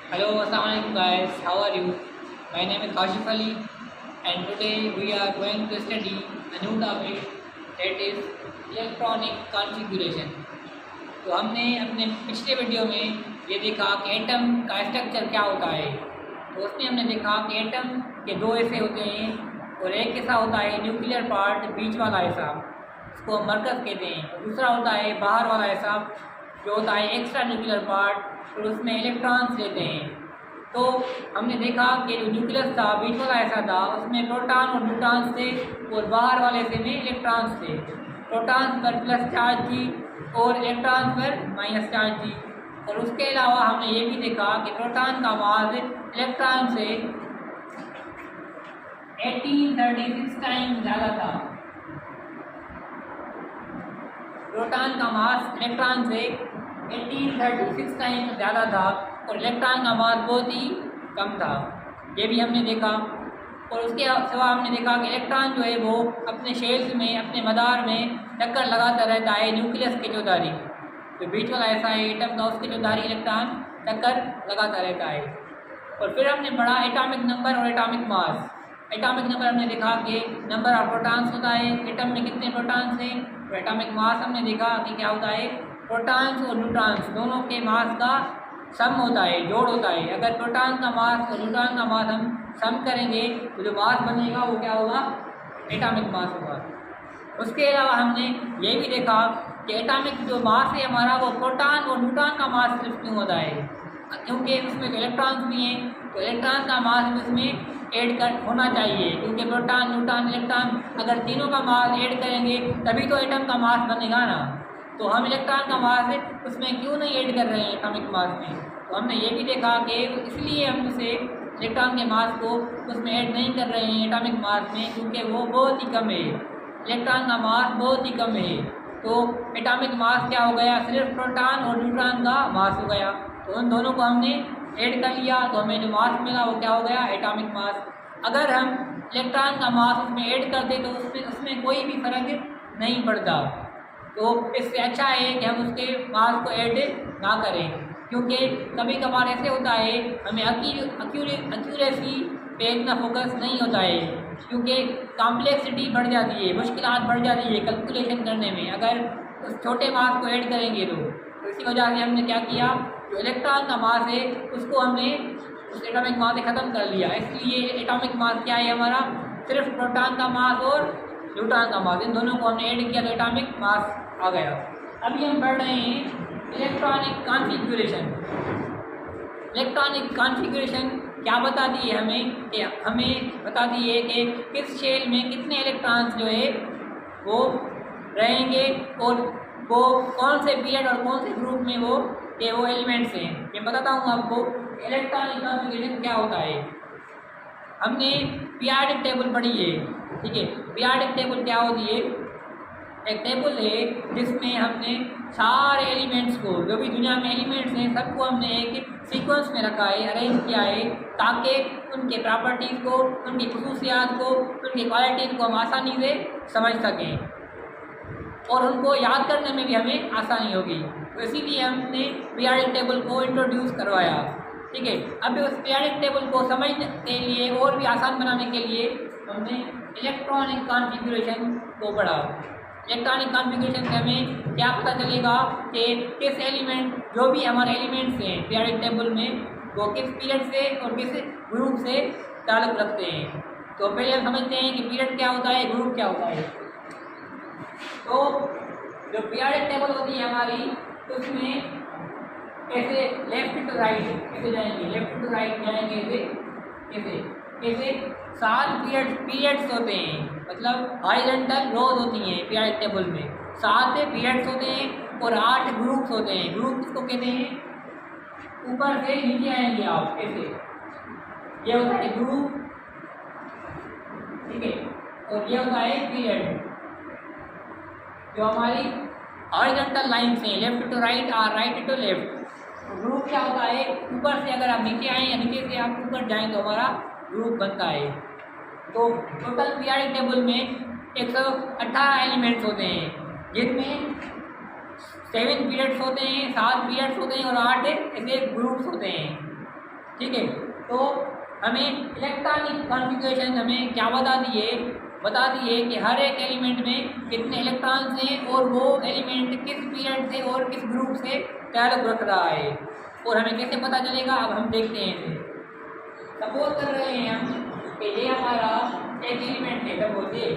Hello, Assalamualaikum guys. How are you? My name is Kashif Ali, and today we are going to study a new topic that is electronic configuration. तो हमने अपने पिछले video में ये देखा कि atom का स्ट्रक्चर क्या होता है। तो उसमें हमने देखा कि एटम के दो हिस्से होते हैं और एक हिस्सा होता है न्यूक्लियर पार्ट, बीच वाला हिस्सा, उसको हम मरकज़ कहते हैं, और दूसरा होता है बाहर वाला हिस्सा जो होता है एक्स्ट्रा न्यूक्लियर पार्ट, और उसमें इलेक्ट्रॉन्स लेते हैं। तो हमने देखा कि जो न्यूक्लियस था, बीच वाला हिस्सा था, उसमें प्रोटॉन और न्यूट्रॉन्स थे और बाहर वाले हिस्से में इलेक्ट्रॉन्स थे। प्रोटॉन्स पर प्लस चार्ज थी और इलेक्ट्रॉन्स पर माइनस चार्ज थी। और उसके अलावा हमने ये भी देखा कि प्रोटॉन का मास इलेक्ट्रॉन से 1836 टाइम ज़्यादा था। प्रोटॉन का मास इलेक्ट्रॉन से 1836 टाइम ज़्यादा था और इलेक्ट्रॉन का मास बहुत ही कम था। ये भी हमने देखा। और उसके सिवा हमने देखा कि इलेक्ट्रॉन जो है वो अपने शेल्स में, अपने मदार में चक्कर लगाता रहता है न्यूक्लियस के चौधारी। तो बीच वाला ऐसा है एटम का, उसके चौधारी इलेक्ट्रॉन चक्कर लगाता रहता है। और फिर हमने पढ़ा एटॉमिक नंबर और एटॉमिक मास। एटॉमिक नंबर हमने देखा कि नंबर ऑफ प्रोटॉन्स होता है, एटम में कितने प्रोटॉन्स हैं। और एटॉमिक मास हमने देखा कि क्या होता है, प्रोटॉन्स और न्यूट्रॉन्स दोनों के मास का सम होता है, जोड़ होता है। अगर प्रोटॉन का मास और न्यूट्रॉन का मास हम सम करेंगे तो जो मास बनेगा वो क्या होगा, एटॉमिक मास होगा। उसके अलावा हमने ये भी देखा कि एटॉमिक जो मास है हमारा, वो प्रोटॉन और न्यूट्रॉन का मास सिर्फ क्यों होता है, क्योंकि उसमें जो इलेक्ट्रॉन्स भी हैं तो इलेक्ट्रॉन का मास भी उसमें ऐड कर होना चाहिए। क्योंकि प्रोटॉन, न्यूट्रॉन, इलेक्ट्रॉन अगर तीनों का मास ऐड करेंगे तभी तो एटम का मास बनेगा ना। तो हम इलेक्ट्रॉन का मास उसमें क्यों नहीं ऐड कर रहे हैं एटॉमिक मास में। तो हमने ये भी देखा कि इसलिए हम उसे इलेक्ट्रॉन के मास को उसमें ऐड नहीं कर रहे हैं एटॉमिक मास में, क्योंकि वो बहुत ही कम है, इलेक्ट्रॉन का मास बहुत ही कम है। तो एटॉमिक मास क्या हो गया, सिर्फ प्रोटॉन और न्यूट्रॉन का मास हो गया। तो उन दोनों को हमने ऐड कर लिया तो हमें जो मास मिला वो क्या हो गया, एटॉमिक मास। अगर हम इलेक्ट्रॉन का मास उसमें ऐड कर दें तो उसमें कोई भी फर्क नहीं पड़ता। तो इससे अच्छा है कि हम उसके मास को ऐड ना करें, क्योंकि कभी कभार ऐसे होता है हमें एक्यूरेसी पे इतना फोकस नहीं होता है, क्योंकि कॉम्प्लेक्सिटी बढ़ जाती है, मुश्किलात बढ़ जाती है कैलकुलेशन करने में अगर उस छोटे मास को ऐड करेंगे तो इसी वजह से हमने क्या किया, जो इलेक्ट्रॉन का मास है उसको हमने उस एटॉमिक मास से ख़त्म कर लिया। इसलिए एटॉमिक मास क्या है हमारा, सिर्फ प्रोटॉन का मास और न्यूट्रॉन का मास, इन दोनों को हमने ऐड किया तो एटॉमिक मास आ गया। अभी हम पढ़ रहे हैं इलेक्ट्रॉनिक कॉन्फ़िगरेशन। इलेक्ट्रॉनिक कॉन्फ़िगरेशन क्या बताती है हमें, कि हमें बताती है कि किस शेल में कितने इलेक्ट्रॉन्स जो है वो रहेंगे और वो कौन से पीरियड और कौन से ग्रुप में वो एलिमेंट्स हैं। मैं बताता हूँ आपको इलेक्ट्रॉनिक कॉन्फ़िगरेशन क्या होता है। हमने पीरियोडिक टेबल पढ़ी है, ठीक है। पीरियोडिक टेबल क्या होती है, एक टेबल है जिसमें हमने सारे एलिमेंट्स को, जो भी दुनिया में एलिमेंट्स हैं सबको हमने एक सीक्वेंस में रखा है, अरेंज किया है, ताकि उनके प्रॉपर्टीज़ को, उनकी खसूसियात को, उनकी क्वालिटीज़ को हम आसानी से समझ सकें और उनको याद करने में भी हमें आसानी होगी। तो इसीलिए हमने पीरियोडिक टेबल को इंट्रोड्यूस करवाया, ठीक है। अभी उस पीरियोडिक टेबल को समझने के लिए और भी आसान बनाने के लिए हमने इलेक्ट्रॉनिक कॉन्फ़िगरेशन को पढ़ा। इलेक्ट्रॉनिक कॉन्फ़िगरेशन से हमें क्या पता चलेगा कि किस एलिमेंट, जो भी हमारे एलिमेंट्स हैं पीरियोडिक टेबल में, वो किस पीरियड से और किस ग्रुप से ताल्लुक़ रखते हैं। तो पहले हम समझते हैं कि पीरियड क्या होता है, ग्रुप क्या होता है। तो जो पीरियोडिक टेबल होती है हमारी, उसमें ऐसे लेफ्ट टू राइट कैसे जाएंगे, लेफ्ट टू राइट जाएंगे ऐसे कैसे 7 पीरियड्स होते हैं, मतलब हॉरिजॉन्टल रोज होती हैं पीरियोडिक टेबल में, 7 पीरियड्स होते हैं और 8 ग्रुप्स होते हैं। ग्रुप किसको कहते हैं, ऊपर से नीचे आएंगे आप ऐसे, ये होता है ग्रुप, ठीक है। और ये होता है पीरियड, जो हमारी हॉरिजॉन्टल लाइन्स हैं, लेफ्ट टू राइट और राइट टू लेफ्ट। ग्रुप क्या होता है, ऊपर से अगर आप नीचे आएँ या नीचे से आप ऊपर जाएँ तो हमारा ग्रुप बनता है। तो टोटल पीरियोडिक टेबल में 118 एलिमेंट्स होते हैं, जिनमें 7 पीरियड्स होते हैं, 7 पीरियड्स होते हैं और 8 ऐसे ग्रुप्स होते हैं। ठीक है। तो हमें इलेक्ट्रॉनिक कॉन्फ़िगरेशन हमें क्या बता दिए कि हर एक एलिमेंट में कितने इलेक्ट्रॉन्स हैं और वो एलिमेंट किस पीरियड से और किस ग्रुप से ताल्लुक़ रख रहा है, और हमें कैसे पता चलेगा अब हम देखते हैं इसे। सपोज कर रहे हैं हम कि ये हमारा एक एलिमेंट है, सपोज ये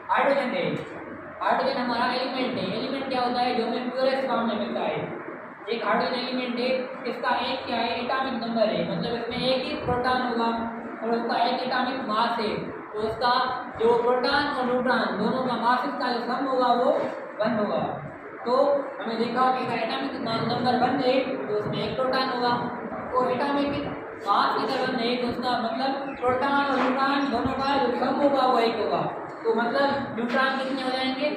हाइड्रोजन है, हाइड्रोजन हमारा एलिमेंट है। एलिमेंट क्या होता है? जो हमें प्योरेस्ट फॉर्म में मिलता है। एक हाइड्रोजन एलिमेंट है, इसका एक क्या है? एटॉमिक नंबर है, मतलब इसमें एक ही प्रोटॉन होगा और उसका एक एटॉमिक मास है। तो उसका जो प्रोटॉन और न्यूट्रॉन दोनों का मास का जो सम होगा वो 1 होगा। तो हमें देखा कि अगर एटॉमिक नंबर 1 है तो उसमें एक प्रोटॉन होगा, और एटॉमिक मास अगर 1 है तो उसका मतलब प्रोटॉन और न्यूट्रॉन दोनों का जो सम होगा वो 1 होगा। तो मतलब न्यूट्रॉन कितने हो जाएंगे?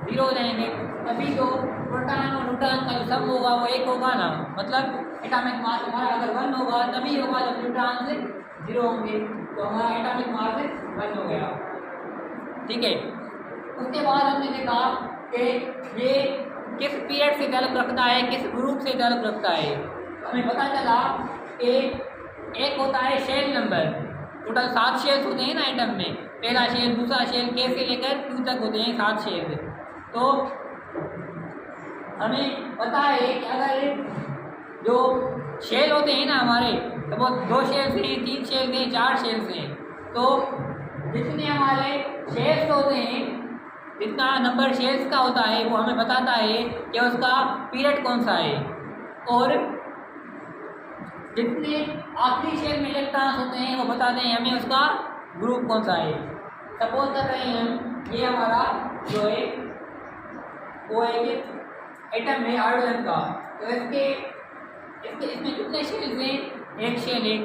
0 हो जाएंगे। तभी तो प्रोटॉन और न्यूट्रॉन का जो सम होगा वो 1 होगा ना। मतलब एटॉमिक मास हमारा अगर 1 होगा तभी होगा जब न्यूट्रॉन से 0 होंगे, तो हमारा एटॉमिक मास 1 हो गया। ठीक है। उसके बाद हमने देखा कि ये किस पीरियड से ताल्लुक़ रखता है, किस ग्रुप से ताल्लुक़ रखता है। तो हमें पता चला कि एक होता है शेल नंबर। टोटल 7 शेल्स होते हैं ना एटम में, पहला शेल, दूसरा शेल, के से लेकर क्यू तक होते हैं 7 शेल। तो हमें पता है कि अगर जो शेल होते हैं ना हमारे, तो वो 2 शेल्स हैं, 3 शेल्स हैं, 4 शेल्स हैं। तो जितने हमारे शेल्स होते हैं, जितना नंबर शेल्स का होता है वो हमें बताता है कि उसका पीरियड कौन सा है, और जितने आखिरी शेल में इलेक्ट्रॉन्स होते हैं वो बताते हैं हमें उसका ग्रुप कौन सा है। सपोज कर रहे हैं हम, ये हमारा जो है वो एक एटम है हाइड्रोजन का। तो इसमें कितने शेल्स हैं? एक शेल है।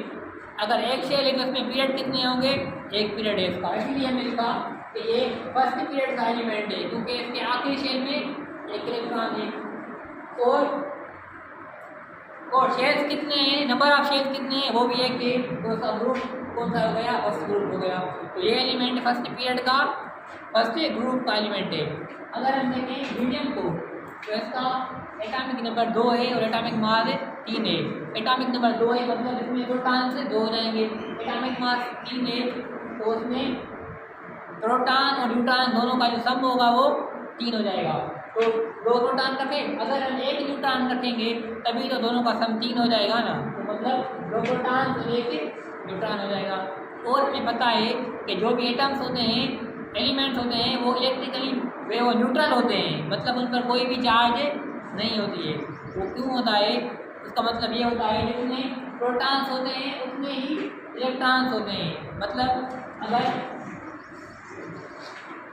अगर एक शेल है तो इसमें पीरियड कितने होंगे? 1 पीरियड है इसका। इसलिए हमने लिखा कि ये फर्स्ट पीरियड का एलिमेंट है, क्योंकि इसके आखिरी शेल में 1 इलेक्ट्रॉन है। और शेल्स कितने हैं? नंबर ऑफ शेल्स कितने हैं? वो भी 1 है। तो उसका ग्रुप कौन सा हो गया? फर्स्ट ग्रुप हो गया। तो ये एलिमेंट फर्स्ट पीरियड का फर्स्ट ग्रुप का एलिमेंट है। अगर हम देखें मीडियम को, तो इसका एटॉमिक नंबर 2 है और एटॉमिक मास 3 है। एटॉमिक नंबर 2 है मतलब इसमें प्रोटॉन से 2 हो जाएंगे। एटॉमिक मास 3 है तो उसमें प्रोटॉन और न्यूट्रॉन दोनों का जो सम होगा वो 3 हो जाएगा। तो 2 प्रोटॉन रखें, अगर हम 1 न्यूट्रॉन रखेंगे तभी तो दोनों का सम 3 हो जाएगा ना। तो मतलब 2 प्रोटॉन और 1 न्यूट्रॉन हो जाएगा। और हमें पता है कि जो भी एटम्स होते हैं, एलिमेंट्स होते हैं, वो इलेक्ट्रिकली वे वो न्यूट्रल होते हैं, मतलब उन पर कोई भी चार्ज नहीं होती है। वो क्यों होता है? उसका मतलब ये होता है जितने प्रोटॉन्स होते हैं उतने ही इलेक्ट्रॉन्स होते हैं। मतलब अगर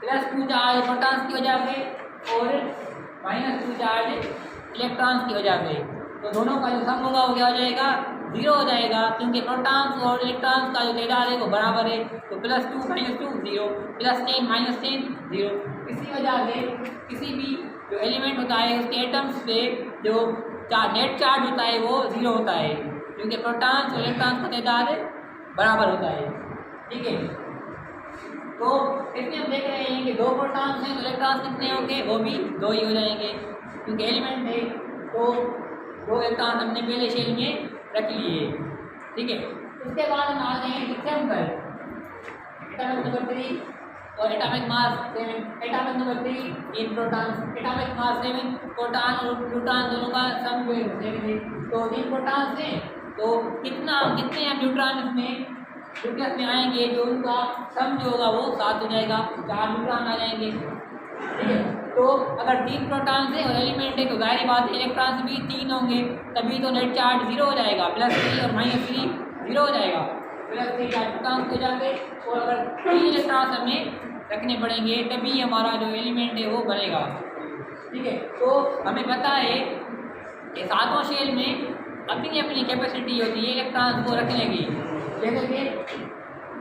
+2 चार्ज प्रोटॉन्स की वजह से और -2 चार्ज इलेक्ट्रॉन्स की वजह से, तो दोनों का जो सम होगा वो क्या हो जाएगा? 0 हो जाएगा, क्योंकि प्रोटॉन्स और इलेक्ट्रॉन्स का जो तादाद है वो बराबर है। तो +2 -2 0, +10 -10 0। इसी वजह से किसी भी जो एलिमेंट होता है उसके एटम्स पे जो नेट चार्ज होता है वो 0 होता है, क्योंकि प्रोटॉन्स और इलेक्ट्रॉन्स का तादाद बराबर होता है। ठीक है। तो इसमें हम देख रहे हैं कि 2 प्रोटॉन्स हैं तो इलेक्ट्रॉन्स कितने होंगे? वो भी 2 ही हो जाएंगे, क्योंकि एलिमेंट है। तो 2 इलेक्ट्रॉन हमने पहले शेल में रख लिए। ठीक है। उसके बाद हम आ गए हैं डिफरेंट पर एटॉमिक नंबर 3 और एटॉमिक मास 7। एटॉमिक नंबर 3 इन प्रोटॉन्स, एटॉमिक मास 7, प्रोटॉन और न्यूट्रॉन दोनों का सम जो है। तो 3 प्रोटॉन्स हैं तो कितने हम न्यूट्रॉन इसमें न्यूक्लियस में आएंगे, जो उनका सम जो होगा वो 7 हो जाएगा। 4 न्यूट्रॉन आ जाएंगे। ठीक है। तो अगर 3 प्रोटॉन्स है और एलिमेंट है तो जाहिर बात है इलेक्ट्रॉन्स भी 3 होंगे, तभी तो नेट चार्ज 0 हो जाएगा। +3 और -3 0 हो जाएगा। +3 चार्ज प्रोटॉन्स हो जाएंगे, और अगर 3 इलेक्ट्रॉन्स हमें रखने पड़ेंगे तभी हमारा जो एलिमेंट है वो बनेगा। ठीक है। तो हमें पता है कि 7 शेल में अपनी अपनी कैपेसिटी होती है इलेक्ट्रॉन्स को रखने की। जैसे कि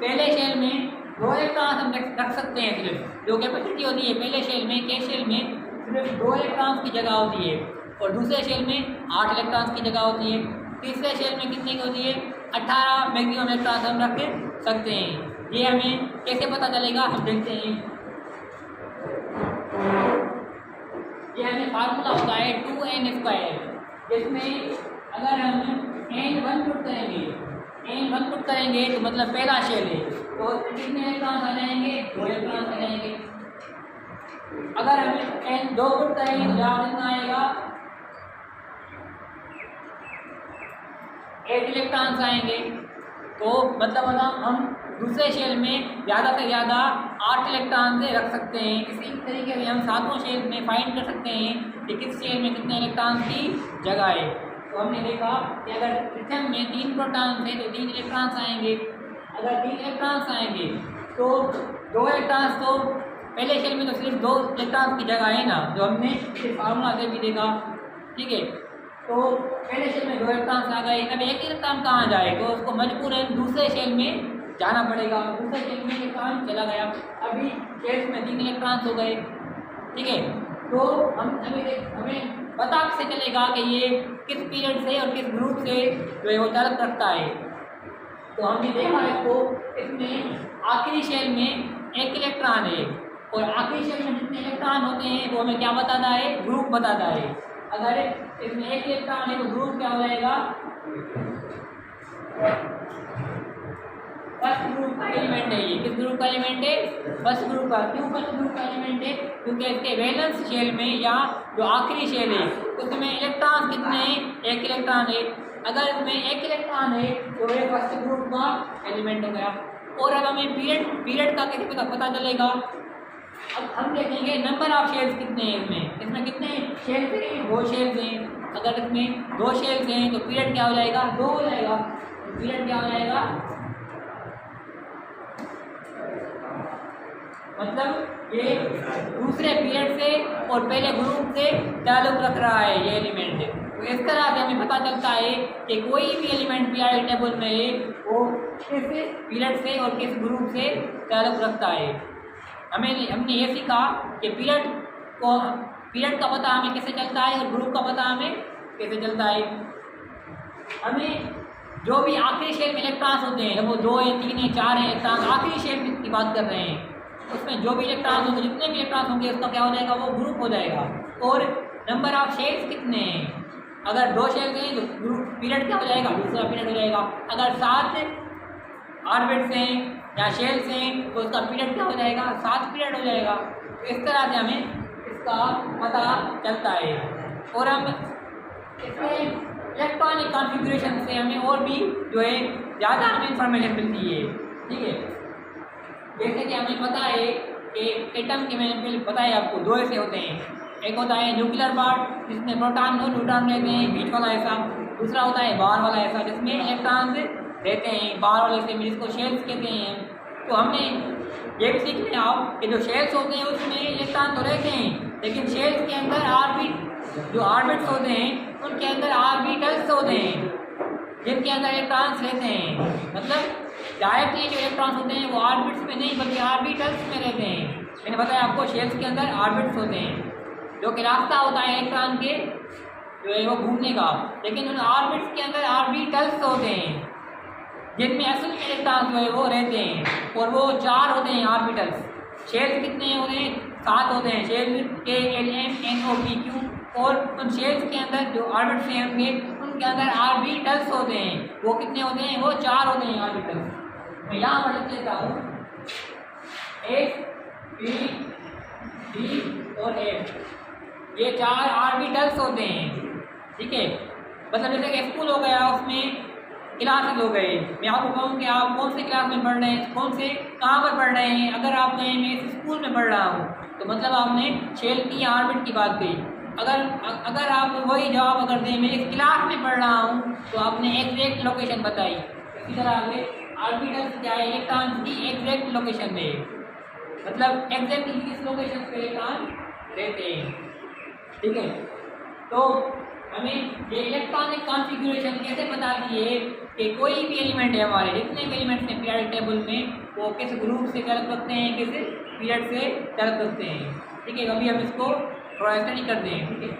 पहले शेल में 2 इलेक्ट्रॉन्स हम रख सकते हैं। सिर्फ जो कैपेसिटी होती है पहले शेल में, के शेल में सिर्फ 2 इलेक्ट्रॉन्स की जगह होती है, और दूसरे शेल में 8 इलेक्ट्रॉन्स की जगह होती है। तीसरे शेल में कितनी की होती है? 18 मैक्सिमम इलेक्ट्रॉन्स हम रख सकते हैं। ये हमें कैसे पता चलेगा? हम देखते हैं। ये हमें फार्मूला होता है 2n², जिसमें अगर हम n1 पुट करेंगे, n1 पुट करेंगे तो मतलब पहला शेल है, तो कितने इलेक्ट्रॉन आ जाएंगे? 2 इलेक्ट्रॉन आ जाएंगे। अगर हम n2 पुट करेंगे तो जवाब कितना आएगा? 8 इलेक्ट्रॉन्स आएंगे। तो मतलब हम दूसरे शेल में ज़्यादा से ज़्यादा 8 इलेक्ट्रॉन से रख सकते हैं। इसी तरीके से हम सातों शेल में फाइंड कर सकते हैं कि किस शेल में कितने इलेक्ट्रॉन की जगह है। तो हमने देखा कि अगर प्रथम में 3 प्रोटॉन थे तो 3 इलेक्ट्रॉन्स आएंगे। अगर 3 इलेक्ट्रॉन्स आएंगे तो 2 इलेक्ट्रॉन्स, तो पहले शेल में तो सिर्फ 2 इलेक्ट्रॉन्स की जगह है ना, जो हमने इस फार्मूला से भी देखा, ठीक है। तो पहले शेल में 2 इलेक्ट्रॉन्स आ गए। अब एक इलेक्ट्रॉन कहाँ जाए? तो उसको मजबूरन दूसरे शेल में जाना पड़ेगा। दूसरे शेल में इलेक्ट्रॉन चला गया, अभी शेल्स में 3 इलेक्ट्रॉन्स हो गए, ठीक है। तो हमें पता कैसे चलेगा कि ये किस पीरियड से और किस ग्रुप से जो है वो ताल्लुक रखता है? तो हमने देखा इसको, इसमें आखिरी शेल में 1 इलेक्ट्रॉन है और आखिरी शेल में जितने इलेक्ट्रॉन होते हैं वो हमें क्या बताता है? ग्रुप बताता है। अगर इसमें 1 इलेक्ट्रॉन है तो ग्रुप क्या हो जाएगा? फर्स्ट ग्रुप का एलिमेंट है। ये किस ग्रुप का एलिमेंट है? फर्स्ट ग्रुप का। क्यों फर्स्ट ग्रुप का एलिमेंट है? क्योंकि इसके वैलेंस शेल में या जो आखिरी शेल है उसमें इलेक्ट्रॉन कितने हैं? 1 इलेक्ट्रॉन है। अगर इसमें 1 इलेक्ट्रॉन है तो ये फर्स्ट ग्रुप का एलिमेंट हो गया। और अब हमें पीरियड का कैसे पता चलेगा? अब हम देखेंगे नंबर ऑफ शेल्स कितने हैं इसमें कितने शेल्स हैं? 2 शेल्स हैं। अगर इसमें 2 शेल्स हैं तो पीरियड क्या हो जाएगा? 2 हो जाएगा। पीरियड क्या हो जाएगा? मतलब ये दूसरे पीरियड से और पहले ग्रुप से ताल्लुक रख रहा है ये एलिमेंट। तो इस तरह से हमें पता चलता है कि कोई भी एलिमेंट पीरियोडिक टेबल में है वो किस पीरियड से और किस ग्रुप से ताल्लुक रखता है। हमने ये सीखा कि पीरियड का पता हमें कैसे चलता है और ग्रुप का पता हमें कैसे चलता है। हमें जो भी आखिरी शेल में इलेक्ट्रॉन्स होते हैं, वो 2 है, 3 है, 4 है इलेक्ट्रॉन, आखिरी शेल की बात कर रहे हैं, उसमें जो भी इलेक्ट्रॉन्स होंगे, जितने भी इलेक्ट्रॉन्स होंगे उसका क्या हो जाएगा? वो ग्रुप हो जाएगा। और नंबर ऑफ शेल्स कितने हैं? अगर 2 शेल्स हैं तो ग्रुप पीरियड क्या हो जाएगा? दूसरा पीरियड हो जाएगा। अगर 7 ऑर्बिट्स हैं या शेल्स हैं तो उसका पीरियड क्या हो जाएगा? 7 पीरियड हो जाएगा। तो इस तरह से हमें इसका पता चलता है। और हम इसमें इलेक्ट्रॉनिक कॉन्फ़िगरेशन से हमें और भी जो है ज़्यादा हमें इंफॉर्मेशन मिलती है, ठीक है। जैसे कि हमें पता है कि एटम के, मैंने पहले बताया आपको, 2 ऐसे होते हैं। एक होता है न्यूक्लियर पार्ट जिसमें प्रोटॉन और न्यूट्रॉन रहते हैं, बीच वाला ऐसा। दूसरा होता है बाहर वाला ऐसा जिसमें इलेक्ट्रॉन्स रहते हैं, बाहर वाले से, जिसको शेल्स कहते हैं। तो हमने ये भी सीख लिया आप कि जो शेल्स होते हैं उसमें इलेक्ट्रॉन तो रहते हैं, लेकिन शेल्स के अंदर जो ऑर्बिट्स होते हैं उनके अंदर ऑर्बिटल्स होते हैं जिनके अंदर इलेक्ट्रॉन्स रहते हैं। मतलब डायरेक्टली जो इलेक्ट्रॉन्स होते हैं वो ऑर्बिट्स में नहीं बल्कि ऑर्बिटल्स में रहते हैं। मैंने बताया आपको शेल्स के अंदर ऑर्बिट्स होते हैं जो कि रास्ता होता है इलेक्ट्रॉन के जो है वो घूमने का, लेकिन उन ऑर्बिट्स के अंदर ऑर्बिटल्स होते हैं जिनमें असल में इलेक्ट्रॉन जो है वो रहते हैं। और वो 4 होते हैं ऑर्बिटल्स। शेल्स कितने होते हैं? 7 होते हैं। शेल के LMNOPQ। और उन शेल्स के अंदर जो ऑर्बिट्स हैं उनके अंदर ऑर्बिटल्स होते हैं। वो कितने होते हैं? वो 4 होते हैं ऑर्बिटल्स। मैं यहाँ पर लिख लेता हूँ S, P, D और F। ये 4 ऑर्बिटल्स होते हैं, ठीक है। मतलब जैसे कि स्कूल हो गया, उसमें क्लासेस हो गए। मैं आपको कहूँ कि आप कौन से क्लास में पढ़ रहे हैं, कहाँ पर पढ़ रहे हैं। अगर आप कहें मैं इस स्कूल में पढ़ रहा हूँ तो मतलब आपने शेल की ऑर्बिट की बात कही। अगर आप वही जवाब अगर दें मैं इस क्लास में पढ़ रहा हूँ तो आपने एग्जैक्ट लोकेशन बताई। इसी तरह से ऑर्बिटल्स क्या है? इलेक्ट्रॉन की एग्जैक्ट लोकेशन में, मतलब एग्जैक्टली किस लोकेशन पे इलेक्ट्रॉन रहते हैं, ठीक है। तो हमें ये इलेक्ट्रॉनिक कॉन्फ़िगरेशन कैसे बताती है कि कोई भी एलिमेंट है, हमारे जितने भी एलिमेंट्स हैं पीरियोडिक टेबल में, वो किस ग्रुप से ताल्लुक़ रखते हैं, किस पीरियड से ताल्लुक़ रखते हैं, ठीक है। अभी हम इसको थोड़ा स्टडी करते हैं, ठीक है।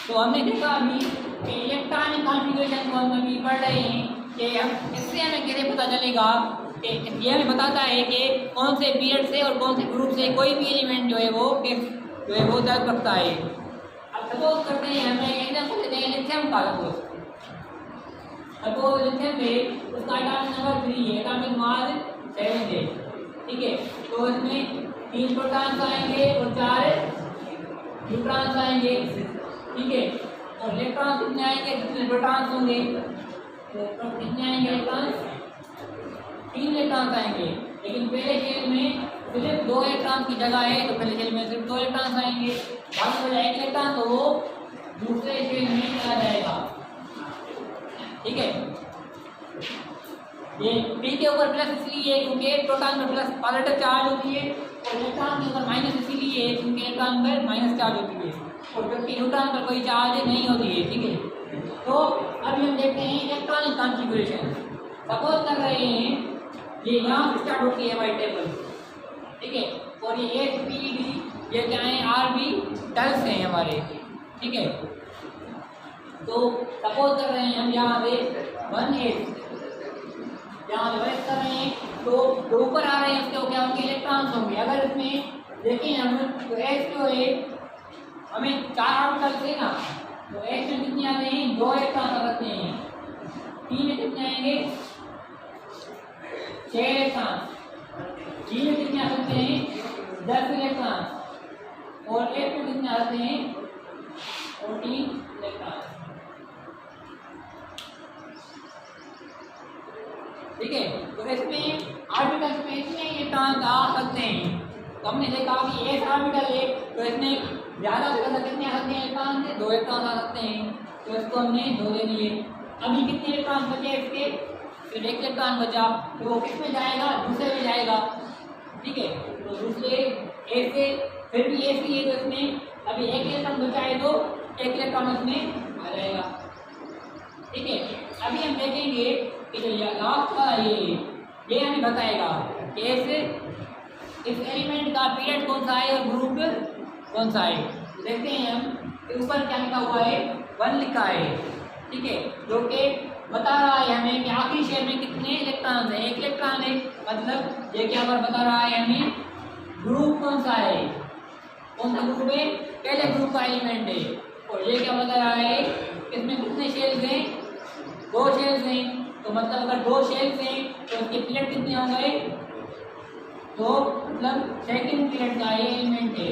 तो हमने देखा अभी कि इलेक्ट्रॉनिक कॉन्फ़िगरेशन को हम अभी पढ़ रहे हैं कि हम इससे हमें कैसे पता चलेगा कि ये हमें बताता है कि कौन से पीरियड से और कौन से ग्रुप से कोई भी एलिमेंट जो है वो ताल्लुक़ रखता है। अब सपोज करते हैं हमें एग्जाम्पल देते हैं लिथियम का। सपोज लिथियम में उसका एटॉमिक नंबर 3 है, एटॉमिक मास 7 है, ठीक है। तो इसमें 3 प्रोटॉन्स आएंगे और 4 न्यूट्रॉन्स आएंगे, ठीक है। और इलेक्ट्रॉन्स कितने आएंगे, जितने प्रोटॉन्स होंगे तो कितने आएंगे इलेक्ट्रॉन्स, 3 इलेक्ट्रॉन्स आएंगे। लेकिन पहले केस में सिर्फ 2 इलेक्ट्रॉन की जगह है, तो पहले केस में सिर्फ 2 इलेक्ट्रॉन्स आएंगे, बाकी बचा 1 इलेक्ट्रॉन, तो वो दूसरे केस में चला जाएगा, ठीक है। ये पी के ऊपर प्लस इसलिए क्योंकि प्रोटॉन में प्लस पॉजिटिव चार्ज होती है, और इलेक्ट्रॉन के ऊपर माइनस इसलिए क्योंकि इलेक्ट्रॉन पर माइनस चार्ज होती है, और जबकि न्यूट्रॉन पर कोई चार्ज नहीं होती है, ठीक है। तो अभी हम देखते हैं इलेक्ट्रॉनिक कॉन्फ़िगरेशन। सपोज कर रहे हैं ये यहाँ से स्टार्ट होती है हमारी टेबल, ठीक है। और ये एच पी डी ये क्या है, आर बी टल्स हैं हमारे, ठीक है। तो सपोज कर रहे हैं हम यहाँ से 1s यहाँ डिवाइड कर रहे हैं, तो जो ऊपर आ रहे हैं उसके क्या होंगे, इलेक्ट्रॉन्स होंगे। अगर इसमें देखें हम तो एच जो है हमें 4 ऑर्बिटल थे ना, तो एच में कितने आते हैं, 2 इलेक्ट्रॉन रखते हैं। पी में कितने आएंगे, 6 इलेक्ट्रॉन। जी में कितने आ सकते हैं, 10 इलेक्ट्रॉन। और एच में कितने आते हैं, 14 इलेक्ट्रॉन, ठीक है। तो इसमें ऑर्बिटल्स में इतने इलेक्ट्रॉन आ सकते हैं। तो हमने देखा कि एस ऑर्बिटल है, तो इसमें ज़्यादा से ज़्यादा कितने आ सकते हैं इलेक्ट्रॉन, 2 इलेक्ट्रॉन आ सकते हैं, तो इसको हमने 2 ले लिए। अभी कितने इलेक्ट्रॉन बचे इसके, फिर 1 इलेक्ट्रॉन बचा, तो वो किस में जाएगा, दूसरे में जाएगा, ठीक है। तो दूसरे ए से फिर भी ए सी है, तो इसमें अभी 1 इलेक्ट्रॉन बचा है, तो 1 इलेक्ट्रॉन इसमें आ जाएगा, ठीक है। अभी हम देखेंगे कि जो लास्ट का ये हमें बताएगा कि इस एलिमेंट का पीरियड कौन सा है और ग्रुप कौन सा है। तो देखते हैं हम ऊपर क्या लिखा हुआ है, 1 लिखा है, ठीक है, जो कि बता रहा है हमें कि आखिरी शेल में कितने इलेक्ट्रॉन है, 1 इलेक्ट्रॉन है। मतलब ये क्या बता रहा है हमें, ग्रुप कौन सा है, कौन सा ग्रुप है, पहले ग्रुप का एलिमेंट है। और ये क्या बता रहा है, इसमें कितने शेल्स हैं, 2 शेल्स हैं। तो मतलब अगर 2 शेल्स हैं तो उसके पीरियड कितने हो गए, तो मतलब सेकंड पीरियड का एलिमेंट है।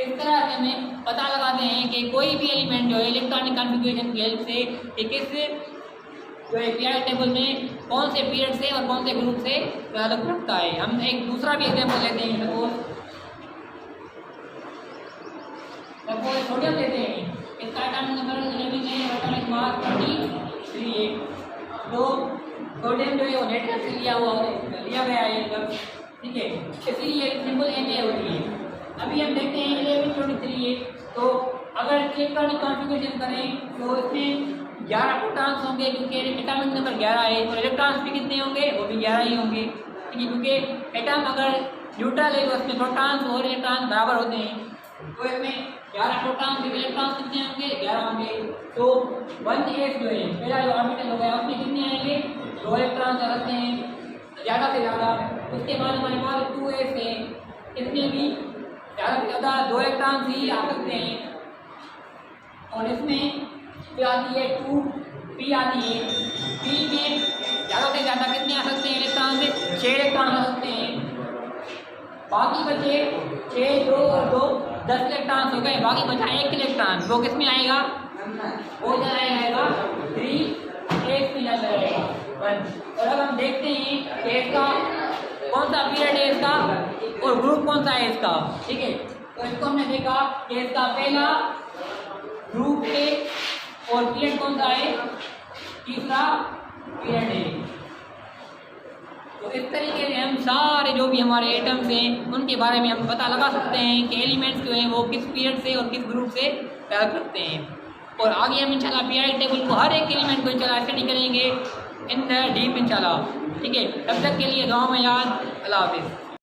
इस तरह से हमें पता लगाते हैं कि कोई भी एलिमेंट जो है इलेक्ट्रॉनिक कॉन्फ़िगरेशन की हेल्प से कि किस जो है पीरियड टेबल में कौन से पीरियड से और कौन से ग्रुप से ताल्लुक रखता है। हम एक दूसरा भी एग्जाम्पल लेते हैं, सपोज सोडियम लेते हैं, इसका एटॉमिक नंबर 11 है, एटॉमिक मास 33 है। तो सोडियम जो है वो नेटवर्क से लिया गया है मतलब, ठीक है, इसलिए सिंपल Na होती है। अभी हम देखते हैं 1123 है, तो अगर इलेक्ट्रॉनिक कॉन्फ़िगरेशन करें तो इसमें 11 प्रोटॉन्स होंगे क्योंकि एटॉमिक नंबर 11 है, और इलेक्ट्रॉन्स भी कितने होंगे, वो भी 11 ही होंगे, ठीक है। क्योंकि एटम अगर न्यूट्रल है तो उसमें प्रोटॉन्स और इलेक्ट्रॉन बराबर होते हैं, तो इसमें 11 प्रोटॉन के इलेक्ट्रॉन कितने होंगे, 11 होंगे। तो 1s जो है पहला जो ऑर्बिटल हो गया उसमें कितने आएंगे, 2 इलेक्ट्रॉन रखते हैं ज़्यादा से ज़्यादा। उसके बाद हमारे पास 2s है, इसमें भी ज़्यादा से ज़्यादा 2 इलेक्ट्रॉन ही आ सकते हैं। और इसमें जो आती है 2p आती है, p में ज़्यादा से ज़्यादा कितने आ सकते हैं इलेक्ट्रॉन से, 6 इलेक्ट्रॉन आ सकते हैं। बाकी बचे 6, 2 और 2 10 इलेक्ट्रॉन हो गए, बाकी बचा 1 इलेक्ट्रॉन, वो किस में आएगा, वो जाएगा 3s में जाएगा 1। और अब हम देखते हैं कि इसका कौन सा पीरियड है इसका और ग्रुप कौन सा है इसका, ठीक है। तो इसको हमने देखा कि इसका पहला ग्रुप है और पीरियड कौन सा है, तीसरा पीरियड है। तो इस तरीके से हम सारे जो भी हमारे एटम्स हैं उनके बारे में हम पता लगा सकते हैं कि एलिमेंट्स जो हैं वो किस पीरियड से और किस ग्रुप से तैयार करते हैं। और आगे हम इंशाल्लाह पीरियड टेबल को हर एक एलिमेंट को इंशाल्लाह स्टडी करेंगे इन डीप इंशाल्लाह, ठीक है। तब तक के लिए दुआ में याद, अल्लाह हाफिज़।